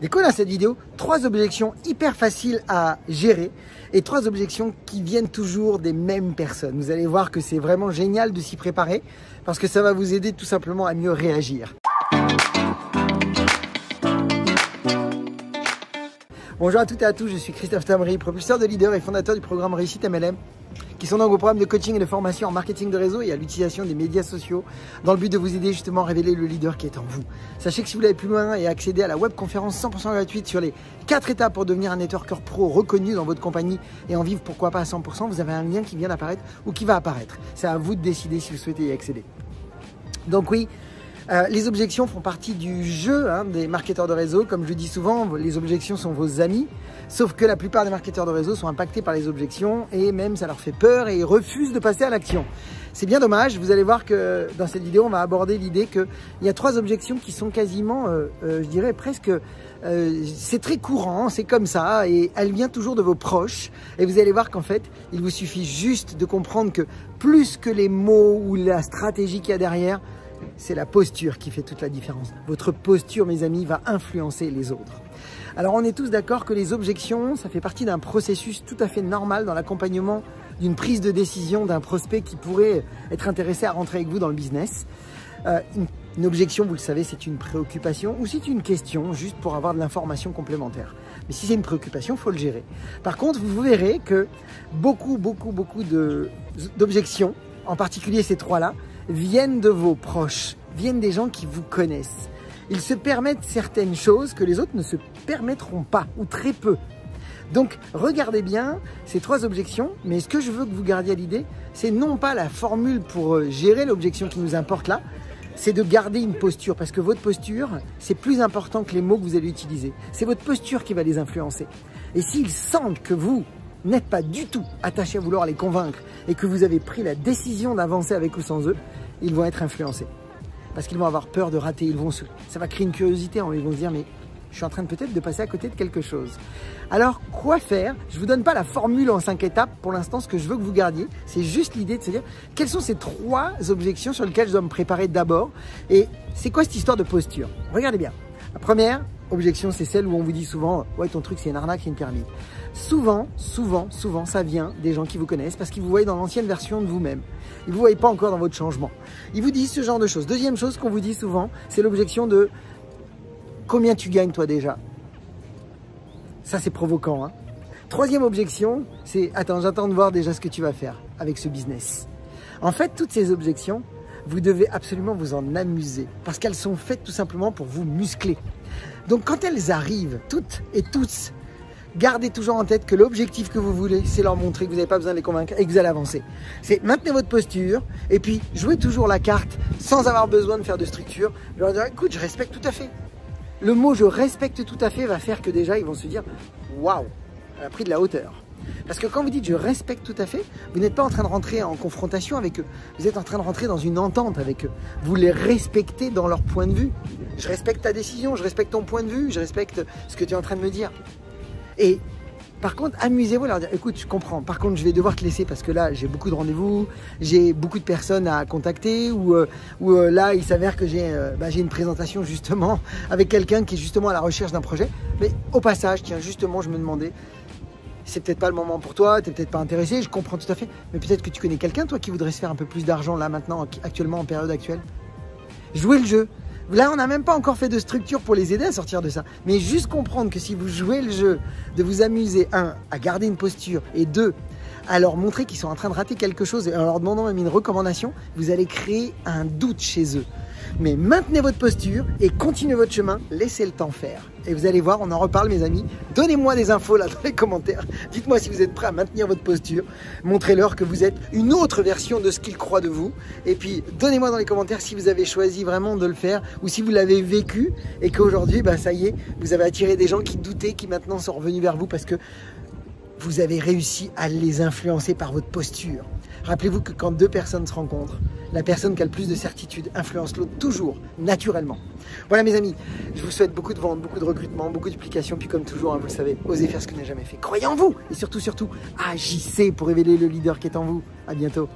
Décolle dans cette vidéo 3 objections hyper faciles à gérer et 3 objections qui viennent toujours des mêmes personnes. Vous allez voir que c'est vraiment génial de s'y préparer parce que ça va vous aider tout simplement à mieux réagir. Bonjour à toutes et à tous, je suis Christophe Tamri, propulseur de leader et fondateur du programme Réussite MLM, qui sont donc vos programmes de coaching et de formation en marketing de réseau et à l'utilisation des médias sociaux dans le but de vous aider justement à révéler le leader qui est en vous. Sachez que si vous voulez aller plus loin et accéder à la webconférence 100% gratuite sur les 4 étapes pour devenir un networker pro reconnu dans votre compagnie et en vivre pourquoi pas à 100%, vous avez un lien qui vient d'apparaître ou qui va apparaître. C'est à vous de décider si vous souhaitez y accéder. Donc oui, les objections font partie du jeu des marketeurs de réseau. Comme je dis souvent, les objections sont vos amis. Sauf que la plupart des marketeurs de réseau sont impactés par les objections et même ça leur fait peur et ils refusent de passer à l'action. C'est bien dommage. Vous allez voir que dans cette vidéo, on va aborder l'idée qu'il y a 3 objections qui sont quasiment, je dirais presque, c'est très courant, c'est comme ça et elle vient toujours de vos proches. Et vous allez voir qu'en fait, il vous suffit juste de comprendre que plus que les mots ou la stratégie qu'il y a derrière, c'est la posture qui fait toute la différence. Votre posture, mes amis, va influencer les autres. Alors, on est tous d'accord que les objections, ça fait partie d'un processus tout à fait normal dans l'accompagnement d'une prise de décision d'un prospect qui pourrait être intéressé à rentrer avec vous dans le business. Une objection, vous le savez, c'est une préoccupation ou c'est une question juste pour avoir de l'information complémentaire. Mais si c'est une préoccupation, il faut le gérer. Par contre, vous verrez que beaucoup d'objections, en particulier ces 3-là, viennent de vos proches, viennent des gens qui vous connaissent. Ils se permettent certaines choses que les autres ne se permettront pas, ou très peu. Donc, regardez bien ces 3 objections, mais ce que je veux que vous gardiez à l'idée, c'est non pas la formule pour gérer l'objection qui nous importe là, c'est de garder une posture, parce que votre posture, c'est plus important que les mots que vous allez utiliser. C'est votre posture qui va les influencer. Et s'ils sentent que vous n'êtes pas du tout attaché à vouloir les convaincre et que vous avez pris la décision d'avancer avec ou sans eux, ils vont être influencés. Parce qu'ils vont avoir peur de rater, ça va créer une curiosité, ils vont se dire mais je suis en train peut-être de passer à côté de quelque chose. Alors quoi faire? Je ne vous donne pas la formule en 5 étapes pour l'instant, ce que je veux que vous gardiez, c'est juste l'idée de se dire quelles sont ces 3 objections sur lesquelles je dois me préparer d'abord et c'est quoi cette histoire de posture? Regardez bien. La première objection, c'est celle où on vous dit souvent « Ouais, ton truc, c'est une arnaque, c'est une pyramide. » Souvent, ça vient des gens qui vous connaissent parce qu'ils vous voient dans l'ancienne version de vous-même. Ils ne vous voient pas encore dans votre changement. Ils vous disent ce genre de choses. Deuxième chose qu'on vous dit souvent, c'est l'objection de « Combien tu gagnes toi déjà ?» Ça, c'est provoquant. Troisième objection, c'est « Attends, j'attends de voir déjà ce que tu vas faire avec ce business. » En fait, toutes ces objections, vous devez absolument vous en amuser parce qu'elles sont faites tout simplement pour vous muscler. Donc quand elles arrivent, toutes et tous, gardez toujours en tête que l'objectif que vous voulez, c'est leur montrer que vous n'avez pas besoin de les convaincre et que vous allez avancer. C'est maintenez votre posture et puis jouez toujours la carte sans avoir besoin de faire de structure. Je leur dire, écoute, je respecte tout à fait. Le mot « je respecte tout à fait » va faire que déjà ils vont se dire « Waouh, elle a pris de la hauteur ». Parce que quand vous dites « je respecte tout à fait », vous n'êtes pas en train de rentrer en confrontation avec eux. Vous êtes en train de rentrer dans une entente avec eux. Vous les respectez dans leur point de vue. Je respecte ta décision, je respecte ton point de vue, je respecte ce que tu es en train de me dire. Et par contre, amusez-vous à leur dire « Écoute, je comprends. Par contre, je vais devoir te laisser parce que là, j'ai beaucoup de rendez-vous, j'ai beaucoup de personnes à contacter ou là, il s'avère que j'ai une présentation justement avec quelqu'un qui est justement à la recherche d'un projet. Mais au passage, tiens, justement, je me demandais… C'est peut-être pas le moment pour toi, tu n'es peut-être pas intéressé, je comprends tout à fait. Mais peut-être que tu connais quelqu'un, toi, qui voudrait se faire un peu plus d'argent là, maintenant, actuellement, en période actuelle. Jouez le jeu. Là, on n'a même pas encore fait de structure pour les aider à sortir de ça. Mais juste comprendre que si vous jouez le jeu, de vous amuser, 1, à garder une posture, et 2, à leur montrer qu'ils sont en train de rater quelque chose et en leur demandant même une recommandation, vous allez créer un doute chez eux. Mais maintenez votre posture et continuez votre chemin, laissez le temps faire. Et vous allez voir, on en reparle mes amis. Donnez-moi des infos là dans les commentaires. Dites-moi si vous êtes prêts à maintenir votre posture. Montrez-leur que vous êtes une autre version de ce qu'ils croient de vous. Et puis, donnez-moi dans les commentaires si vous avez choisi vraiment de le faire ou si vous l'avez vécu et qu'aujourd'hui, ça y est, vous avez attiré des gens qui doutaient, qui maintenant sont revenus vers vous parce que vous avez réussi à les influencer par votre posture. Rappelez-vous que quand 2 personnes se rencontrent, la personne qui a le plus de certitude influence l'autre toujours, naturellement. Voilà mes amis, je vous souhaite beaucoup de ventes, beaucoup de recrutement, beaucoup d'applications, puis comme toujours, vous le savez, osez faire ce que vous n'avez jamais fait. Croyez en vous et surtout, agissez pour révéler le leader qui est en vous. À bientôt.